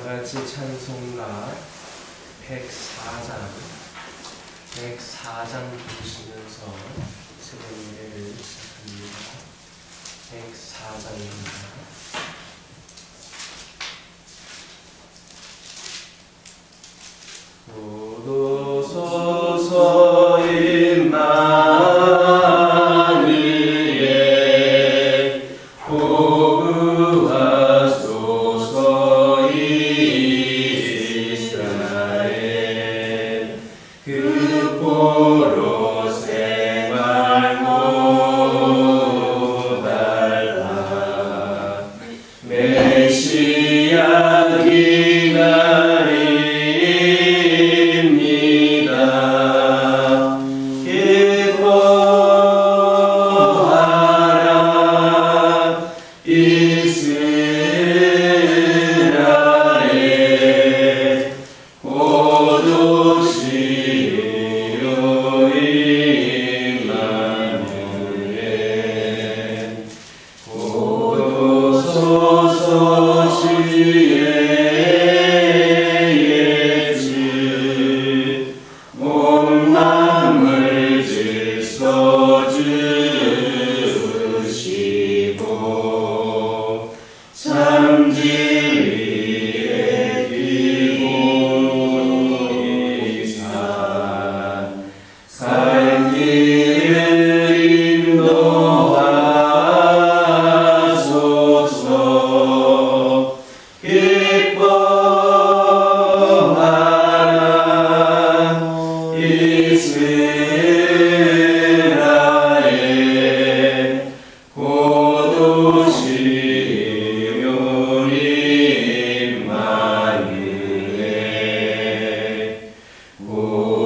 다같이 찬송가 104장 부르시면서 새벽 예배를 시작합니다. 104장입니다. 오도소서 임마누엘 보호하소서 이스라엘 그 포로 생활 못할라 메시아 기다립니다. 기뻐하라 이스라엘 고도시요 임마누엘 고도소서 주의 예수 온 마음을 질서주시고 참 진리의 기본이사 살 길을 인도하소서 기뻐하라 이스라엘 고도시요 임마누엘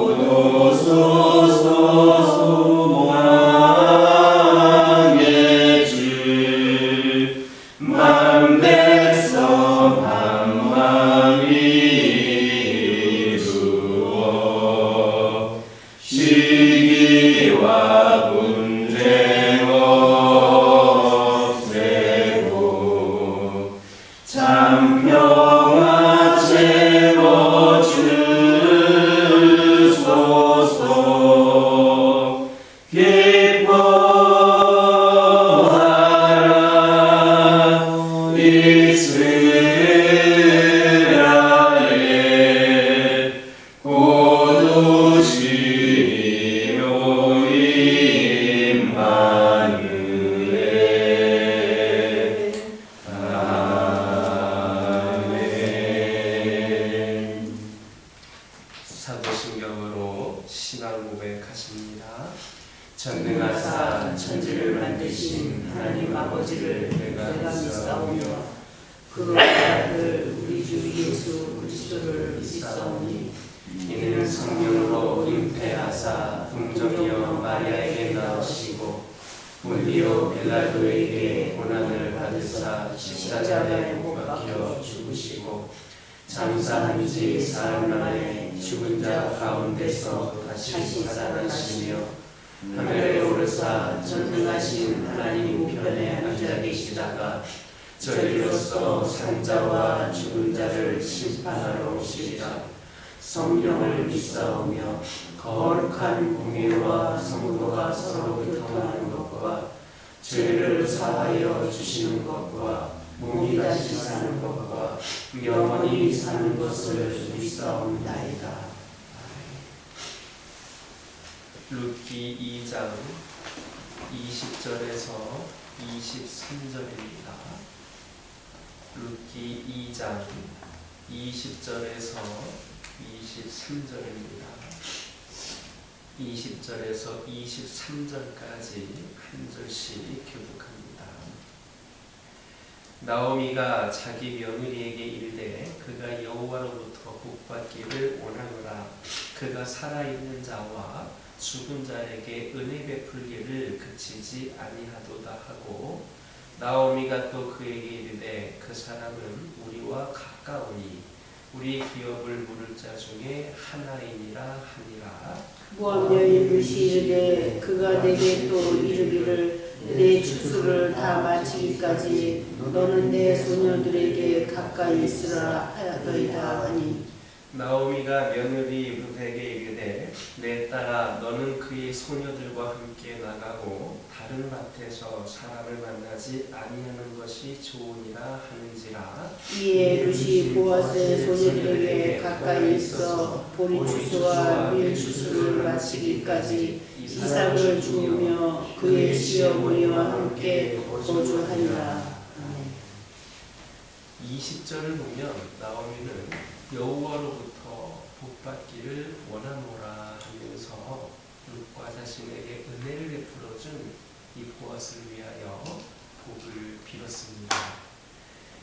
고도소서 소망의 주 만백성 한마음이 이루어 시기와 분쟁 없애고 참 평화 채워주소서 기뻐하라 이스라엘 고도시요 임마누엘 아멘. 사도신경으로 신앙 고백하십니다. 전능하사 천지를 만드신 하나님 아버지를 내가 믿사오며 그 아들 우리 주 예수 그리스도를 믿사오니 이는 성령으로 잉태하사 동정녀 마리아에게 낳으시고 본디오 빌라도에게 고난을 받으사 십자가에 못 박혀 죽으시고 장사한 지 사흘 만에 죽은 자 가운데서 다시 살아나시며 하늘에 오르사 전능하신 하나님 우편에 앉아 계시다가 저리로서 산자와 죽은 자를 심판하러 오시리라. 성령을 믿사오며 거룩한 공예와 성도가 서로 교통하는 것과 죄를 사하여 주시는 것과 몸이 다시 사는 것과 영원히 사는 것을 믿사옵나이다. 룻기 2장 20절에서 23절입니다. 룻기 2장 20절에서 23절입니다. 20절에서 23절까지 한 절씩 교독합니다. 나오미가 자기 며느리에게 이르되 그가 여호와로부터 복받기를 원하노라. 그가 살아있는 자와 죽은 자에게 은혜 베풀기를 그치지 아니하도다 하고 나오미가 또 그에게 이르되 그 사람은 우리와 가까우니 우리 기업을 물을 자 중에 하나이니라 하니라. 모압 여인 루시 이르되 그가 내게 또 이르기를 내 추수를 다 마치기까지 너는 내 소녀들에게 가까이 있으라 하였더이다 하니 나오미가 며느리 룻에게 이르되 내 딸아 너는 그의 소녀들과 함께 나가고 다른 밭에서 사람을 만나지 아니하는 것이 좋으니라 하는지라. 이에 룻이 보아스의 소녀들에게 가까이 있어 보리추수와 밀추수를 마치기까지 이삭을 주우며 그의 시어머니와 함께 거주하니라. 20절을 보면 나오미는 여호와로부터 복받기를 원하노라 하면서 룻과 자신에게 은혜를 베풀어준 이 보아스를 위하여 복을 빌었습니다.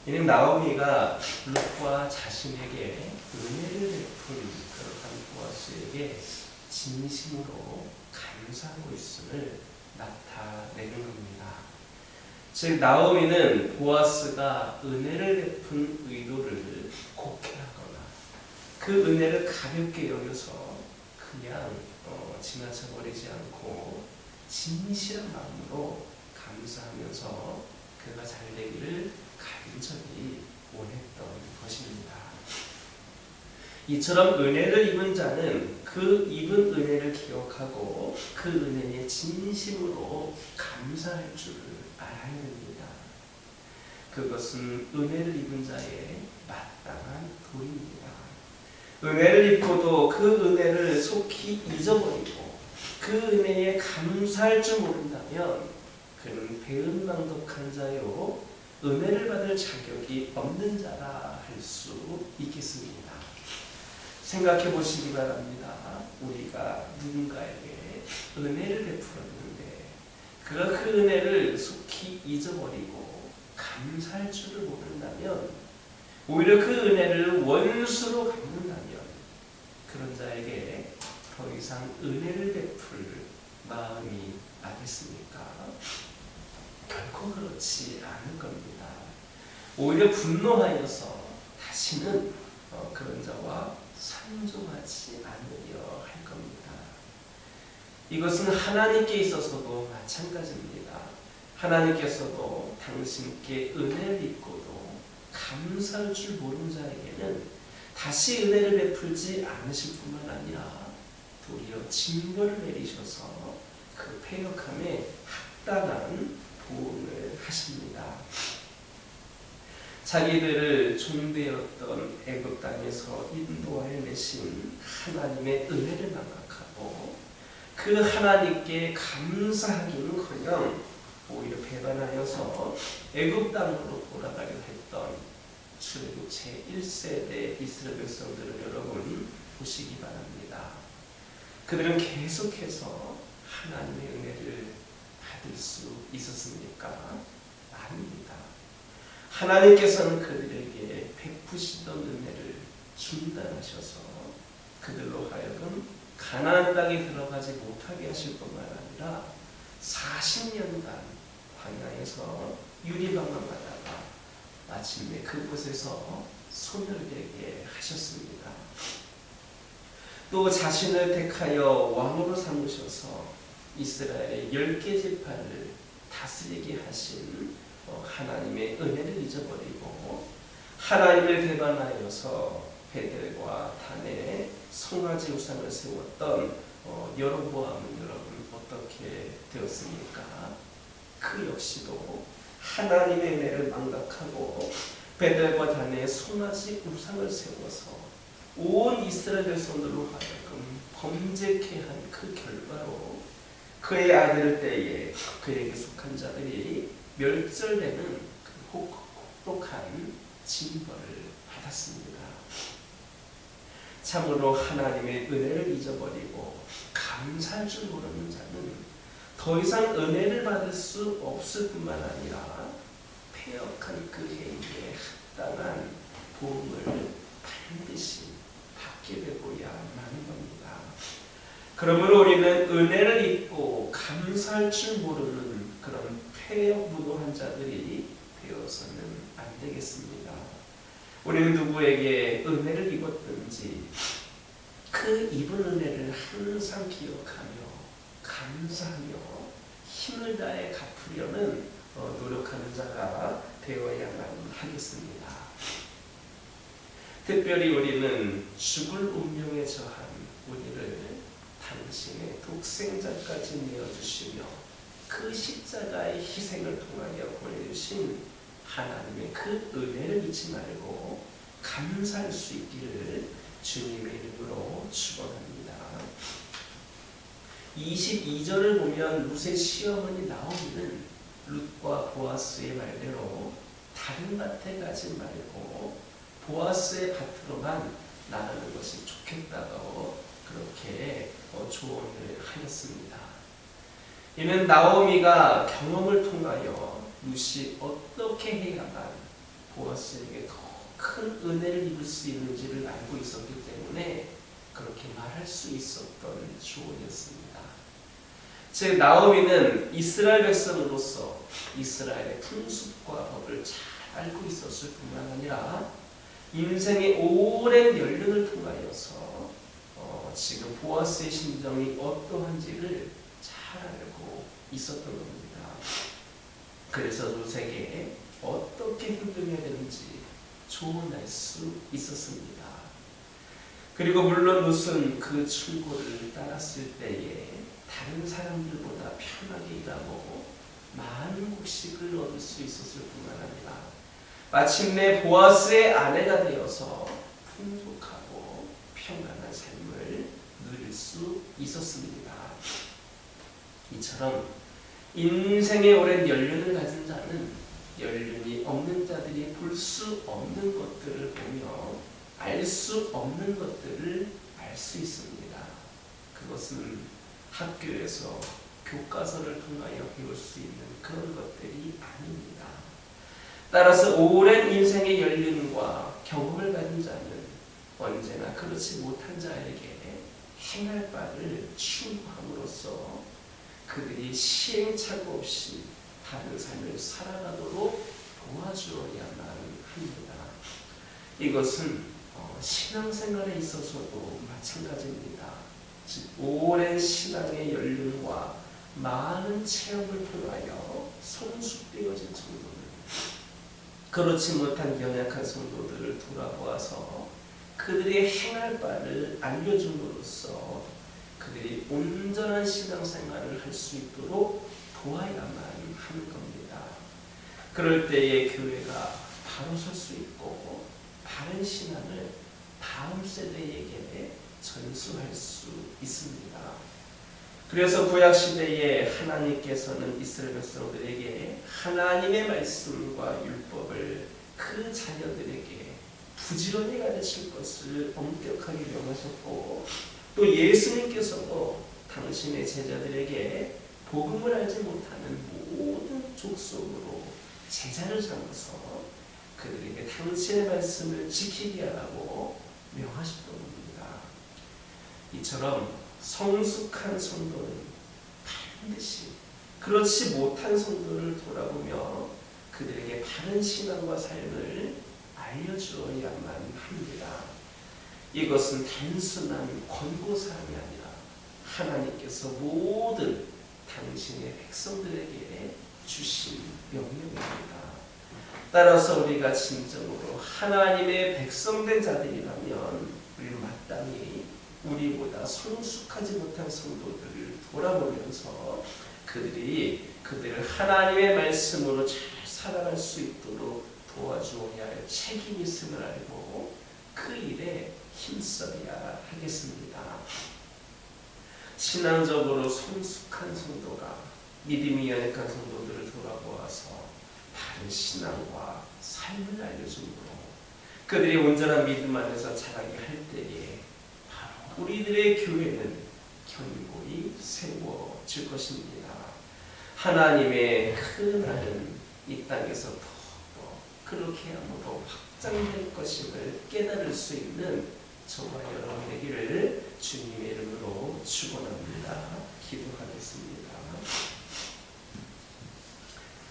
이는 나오미가 룻과 자신에게 은혜를 베푼 그러한 보아스에게 진심으로 감사하고 있음을 나타내는 겁니다. 즉 나오미는 보아스가 은혜를 베푼 의도를 곡해하거나 그 은혜를 가볍게 여겨서 그냥 지나쳐버리지 않고 진실한 마음으로 감사하면서 그가 잘되기를 간절히 원했던 것입니다. 이처럼 은혜를 입은 자는 그 입은 은혜를 기억하고 그 은혜에 진심으로 감사할 줄을 알아야 됩니다. 그것은 은혜를 입은 자의 마땅한 도리입니다. 은혜를 입고도 그 은혜를 속히 잊어버리고 그 은혜에 감사할 줄 모른다면 그는 배은망덕한 자요 은혜를 받을 자격이 없는 자라 할 수 있겠습니다. 생각해 보시기 바랍니다. 우리가 누군가에게 은혜를 베풀었는데 그가 그 은혜를 속히 잊어버리고 감사할 줄을 모른다면 오히려 그 은혜를 원수로 갚는다면 그런 자에게 더 이상 은혜를 베풀 마음이 나겠습니까? 결코 그렇지 않을 겁니다. 오히려 분노하여서 다시는 그런 자와 상종하지 않으려 할 겁니다. 이것은 하나님께 있어서도 마찬가지입니다. 하나님께서도 당신께 은혜를 입고도 감사할 줄 모르는 자에게는 다시 은혜를 베풀지 않으실 뿐만 아니라 도리어 징벌을 내리셔서 그 패역함에 합당한 보응을 하십니다. 자기들을 종되었던 애굽 땅에서 인도하여 내신 하나님의 은혜를 망각하고 그 하나님께 감사하기는커녕 오히려 배반하여서 애굽 땅으로 돌아가려 했던 출애굽 제1세대 이스라엘 백성들을 여러분 보시기 바랍니다. 그들은 계속해서 하나님의 은혜를 받을 수 있었습니까? 아닙니다. 하나님께서는 그들에게 베푸시던 은혜를 중단하셔서 그들로 하여금 가나안 땅에 들어가지 못하게 하실 뿐만 아니라 40년간 광야에서 유리방황하다가 마침내 그곳에서 소멸되게 하셨습니다. 또 자신을 택하여 왕으로 삼으셔서 이스라엘의 10개 지파를 다스리게 하신 하나님의 은혜를 잊어버리고 하나님을 배반하여서 베델과 단에 송아지 우상을 세웠던 여로보암은 여러분 어떻게 되었습니까? 그 역시도 하나님의 은혜를 망각하고 베델과 단에 송아지 우상을 세워서 온 이스라엘 백성들로 하여금 범죄케 한 그 결과로 그의 아들 때에 그에게 속한 자들이 멸절되는 그 혹독한 징벌을 받았습니다. 참으로 하나님의 은혜를 잊어버리고 감사할 줄 모르는 자는 더 이상 은혜를 받을 수 없을 뿐만 아니라 패역한 그 행위에 합당한 보응을 반드시 받게 되고야 마는 겁니다. 그러므로 우리는 은혜를 입고 감사할 줄 모르는 그런 패역무도한 자들이 되어서는 안 되겠습니다. 우리는 누구에게 은혜를 입었든지 그 입은 은혜를 항상 기억하며 감사하며 힘을 다해 갚으려는 노력하는 자가 되어야만 하겠습니다. 특별히 우리는 죽을 운명에 처한 우리를 당신의 독생자까지 내어주시며 그 십자가의 희생을 통하여 보내주신 하나님의 그 은혜를 잊지 말고 감사할 수 있기를 주님의 이름으로 축원합니다. 22절을 보면 룻의 시어머니 나오미는 룻과 보아스의 말대로 다른 밭에 가지 말고 보아스의 밭으로만 나가는 것이 좋겠다고 그렇게 조언을 하였습니다. 이는 나오미가 경험을 통하여 룻이 어떻게 해야만 보아스에게 더 큰 은혜를 입을 수 있는지를 알고 있었기 때문에 그렇게 말할 수 있었던 조언이었습니다. 즉 나오미는 이스라엘 백성으로서 이스라엘의 풍습과 법을 잘 알고 있었을 뿐만 아니라 인생의 오랜 연륜을 통하여서 지금 보아스의 심정이 어떠한지를 잘 알고 있었던 겁니다. 그래서 룻에게 어떻게 행동해야 되는지 조언할 수 있었습니다. 그리고 물론 룻은 그 충고를 따랐을 때에 다른 사람들보다 편하게 일하고 많은 곡식을 얻을 수 있었을 뿐만 아니라 마침내 보아스의 아내가 되어서 풍족하고 평안한 삶을 누릴 수 있었습니다. 이처럼 인생의 오랜 연륜을 가진 자는 연륜이 없는 자들이 볼 수 없는 것들을 보며 알 수 없는 것들을 알 수 있습니다. 그것은 학교에서 교과서를 통하여 배울 수 있는 그런 것들이 아닙니다. 따라서 오랜 인생의 연륜과 경험을 가진 자는 언제나 그렇지 못한 자에게 행할 바를 추구함으로써 그들이 시행착오 없이 다른 삶을 살아가도록 도와주어야만 합니다. 이것은 신앙생활에 있어서도 마찬가지입니다. 즉 오랜 신앙의 연륜과 많은 체험을 통하여 성숙되어진 성도들, 그렇지 못한 연약한 성도들을 돌아보아서 그들이 행할 바를 알려줌으로써 그들이 온전한 신앙생활을 할 수 있도록 도와야만 하는 겁니다. 그럴 때에 교회가 바로 설 수 있고 바른 신앙을 다음 세대에게 전수할 수 있습니다. 그래서 구약시대에 하나님께서는 이스라엘 백성들에게 하나님의 말씀과 율법을 그 자녀들에게 부지런히 가르칠 것을 엄격하게 명하셨고 또 예수님께서도 당신의 제자들에게 복음을 알지 못하는 모든 족속으로 제자를 삼아서 그들에게 당신의 말씀을 지키게 하라고 명하셨던 겁니다. 이처럼 성숙한 성도는 반드시 그렇지 못한 성도를 돌아보며 그들에게 바른 신앙과 삶을 알려주어야만 합니다. 이것은 단순한 권고사항이 아니라 하나님께서 모든 당신의 백성들에게 주신 명령입니다. 따라서 우리가 진정으로 하나님의 백성된 자들이라면 우리는 마땅히 우리보다 성숙하지 못한 성도들을 돌아보면서 그들을 하나님의 말씀으로 잘 살아갈 수 있도록 도와주어야 할 책임이 있음을 알고 그 일에 힘써야 하겠습니다. 신앙적으로 성숙한 성도가 믿음이 연약한 성도들을 돌아보아서 바른 신앙과 삶을 알려주므로 그들이 온전한 믿음 안에서 자라게 할 때에 바로 우리들의 교회는 견고히 세워질 것입니다. 하나님의 큰 나라는 이 땅에서 더욱더 그렇게 함으로 확장될 것임을 깨달을 수 있는 저와 여러분 되기를 주님의 이름으로 축원합니다. 기도하겠습니다.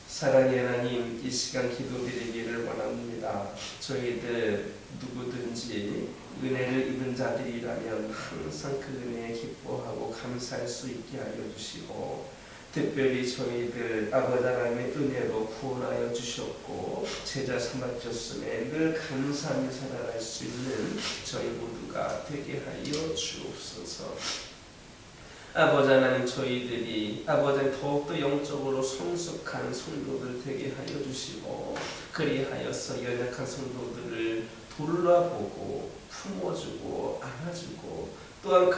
사랑의 하나님, 이 시간 기도드리기를 원합니다. 저희들 누구든지 은혜를 입은 자들이라면 항상 그 은혜에 기뻐하고 감사할 수 있게 하여 주시고 특별히 저희들 아버지 하나님의 은혜로 구원하여 주셨고 제자 삼아주셨음에 늘 감사하며 살아갈 수 있는 저희 모두가 되게 하여 주옵소서. 아버지 하나님, 저희들이 아버지 더욱더 영적으로 성숙한 성도들 되게 하여 주시고 그리하여서 연약한 성도들을 돌아보고 품어주고 안아주고 또한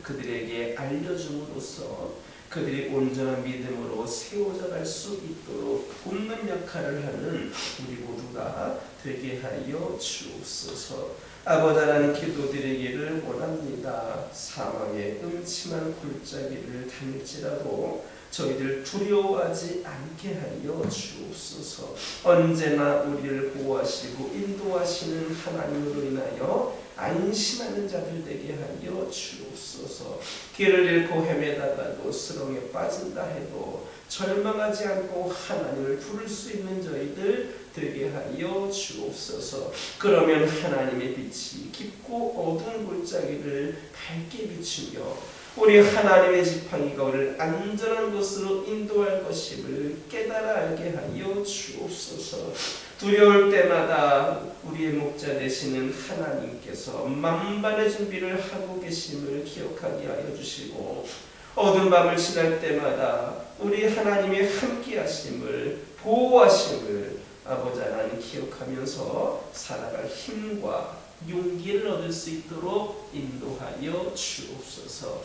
그들에게 알려줌으로써 그들이 온전한 믿음으로 세워져 갈 수 있도록 돕는 역할을 하는 우리 모두가 되게 하여 주옵소서. 아버지 하나님, 기도드리기를 원합니다. 사망의 음침한 골짜기를 다닐지라도 저희들 두려워하지 않게 하여 주옵소서. 언제나 우리를 보호하시고 인도하시는 하나님으로 인하여 안심하는 자들 되게 하여 주옵소서. 길을 잃고 헤매다가도 수렁에 빠진다 해도 절망하지 않고 하나님을 부를 수 있는 저희들 되게 하여 주옵소서. 그러면 하나님의 빛이 깊고 어두운 골짜기를 밝게 비추며 우리 하나님의 지팡이가 우리를 안전한 곳으로 인도할 것임을 깨달아 알게 하여 주옵소서. 두려울 때마다 우리의 목자 되시는 하나님께서 만반의 준비를 하고 계심을 기억하게 하여 주시고 어두운 밤을 지날 때마다 우리 하나님이 함께 하심을 보호하심을 아버지 하나님 기억하면서 살아갈 힘과 용기를 얻을 수 있도록 인도하여 주옵소서.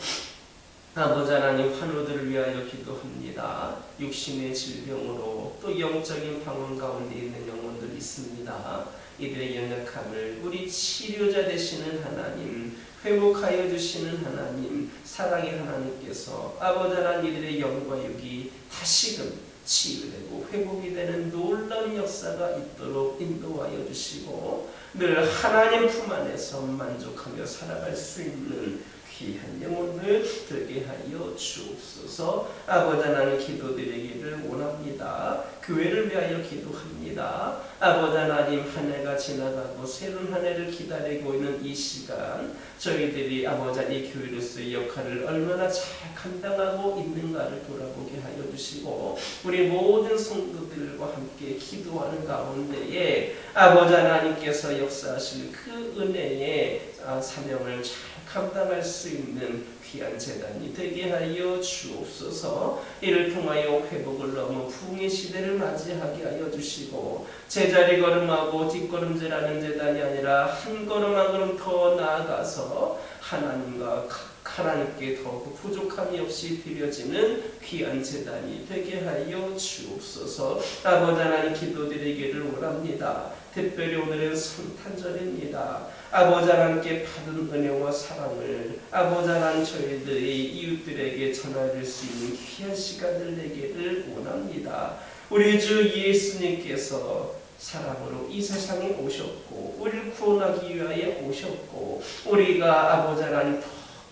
아버지 하나님, 환우들을 위하여 기도합니다. 육신의 질병으로 또 영적인 방황 가운데 있는 영혼들이 있습니다. 이들의 연약함을 우리 치료자 되시는 하나님, 회복하여 주시는 하나님, 사랑의 하나님께서 아버지 하나님 이들의 영과 육이 다시금 치유되고 회복이 되는 놀라운 역사가 있도록 인도하여 주시고 늘 하나님 품 안에서 만족하며 살아갈 수 있는 귀한 영혼을 되게 하여 주옵소서. 아버지 하나님, 기도드리기를 원합니다. 교회를 위하여 기도합니다. 아버지 하나님, 한 해가 지나가고 새로운 한 해를 기다리고 있는 이 시간 저희들이 아버지 하나님 이 교회로서의 역할을 얼마나 잘 감당하고 있는가를 돌아보게 하여 주시고 우리 모든 성도들과 함께 기도하는 가운데에 아버지 하나님께서 역사하실 그 은혜의 사명을 잘 감당할 수 있는 귀한 재단이 되게 하여 주옵소서. 이를 통하여 회복을 넘어 부흥의 시대를 맞이하게 하여 주시고 제자리 걸음하고 뒷걸음질하는 재단이 아니라 한 걸음 한 걸음 더 나아가서 하나님께 더욱 부족함이 없이 드려지는 귀한 재단이 되게 하여 주옵소서. 아버지 하나님, 기도드리기를 원합니다. 특별히 오늘은 성탄절입니다. 아버지 하나님께 받은 은혜와 사랑을 아버지 하나님 저희들이 이웃들에게 전해줄 수 있는 귀한 시간을 내기를 원합니다. 우리 주 예수님께서 사람으로 이 세상에 오셨고 우리를 구원하기 위하여 오셨고 우리가 아버지 하나님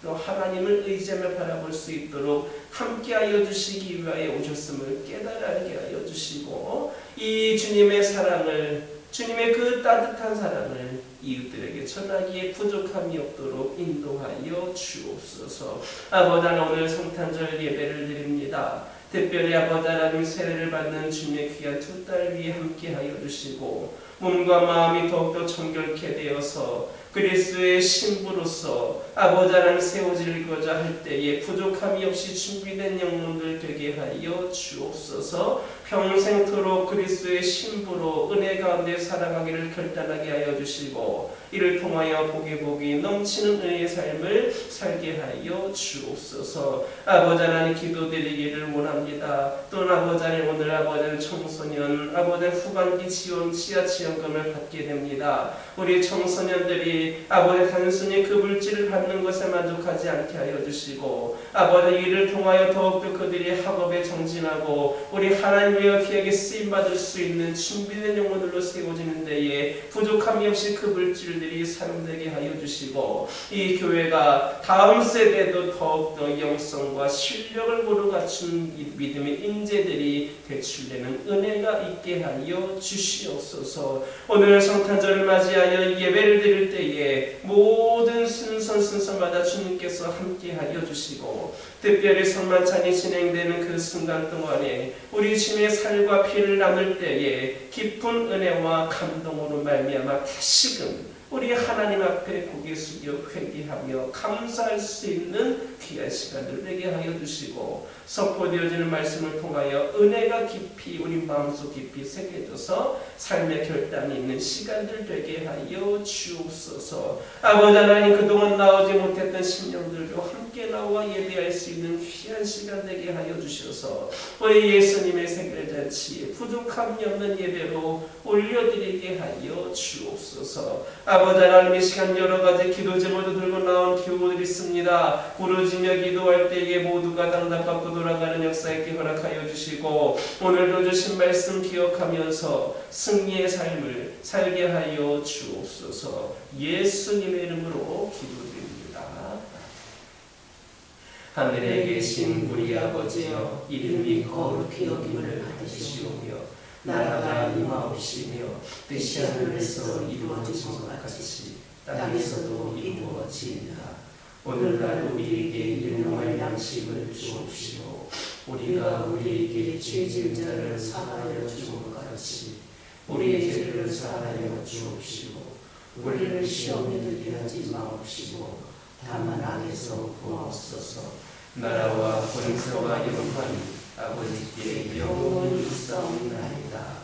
또 하나님을 의지하며 바라볼 수 있도록 함께하여 주시기 위하여 오셨음을 깨달아 알게 하여 주시고 이 주님의 사랑을 주님의 그 따뜻한 사랑을 이웃들에게 전하기에 부족함이 없도록 인도하여 주옵소서. 아버지 하나님, 오늘 성탄절 예배를 드립니다. 특별히 아버지 하나님 세례를 받는 주님의 귀한 두 딸 위에 함께하여 주시고 몸과 마음이 더욱더 정결케 되어서 그리스도의 신부로서 아버지 하나님 세워지고자 할 때에 부족함이 없이 준비된 영혼들 되게 하여 주옵소서. 평생토록 그리스도의 신부로 은혜 가운데 살아가기를 결단하게 하여 주시고 이를 통하여 복이 넘치는 은혜의 삶을 살게 하여 주옵소서. 아버지 하나님, 기도드리기를 원합니다. 또는 아버지 하나님, 오늘 아버지 하나님 청소년 아버지 후반기 지원 지원금을 받게 됩니다. 우리 청소년들이 아버지 단순히 그 물질을 받는 것에 만족하지 않게 하여 주시고 아버지 이를 통하여 더욱더 그들이 학업에 정진하고 우리 하나님의 귀하게 쓰임받을 수 있는 준비된 영혼들로 세워지는 데에 부족함이 없이 그 물질들이 사용되게 하여 주시고 이 교회가 다음 세대도 더욱더 영성과 실력을 모두 갖춘 믿음의 인재들이 배출되는 은혜가 있게 하여 주시옵소서. 오늘 성탄절을 맞이하여 예배를 드릴 때에 때에 모든 순서마다 주님께서 함께하여 주시고 특별히 성만찬이 진행되는 그 순간 동안에 우리 주님의 살과 피를 나눌 때에 깊은 은혜와 감동으로 말미암아 다시금 우리 하나님 앞에 고개 숙여 회개하며 감사할 수 있는 귀한 시간을 되게 하여 주시고 선포되어지는 말씀을 통하여 은혜가 깊이 우리 마음속 깊이 새겨져서 삶의 결단이 있는 시간들 되게 하여 주옵소서. 아버지 하나님, 그동안 나오지 못했던 심령들과 함께 나와 예배할 수 있는 귀한 시간 되게 하여 주셔서 우리 예수님의 생일잔치 부족함이 없는 예배로 올려드리게 하여 주옵소서. 아버지 하나님, 이 시간 여러가지 기도 제목도 들고 나온 교우들이 있습니다. 부르짖며 기도할 때에 모두가 당답받고 돌아가는 역사 있게 허락하여 주시고 오늘도 주신 말씀 기억하면서 승리의 삶을 살게 하여 주옵소서. 예수님의 이름으로 기도드립니다. 하늘에 계신 우리 아버지여, 이름이 거룩히 여김을 받으시오며 나라가 임하옵시며 뜻이 하늘에서 이루어진 것 같이 땅에서도 이루어지이다. 오늘날 우리에게 일용할 양식을 주옵시고 우리가 우리에게 죄진 자를 사하여 준 것 같이 우리의 죄를 사하여 주옵시고 우리를 시험에 들게 하지 마옵시고 다만 악에서 구하옵소서. 나라와 권세와 영광이 아버지께 영원히 있사옵나이다.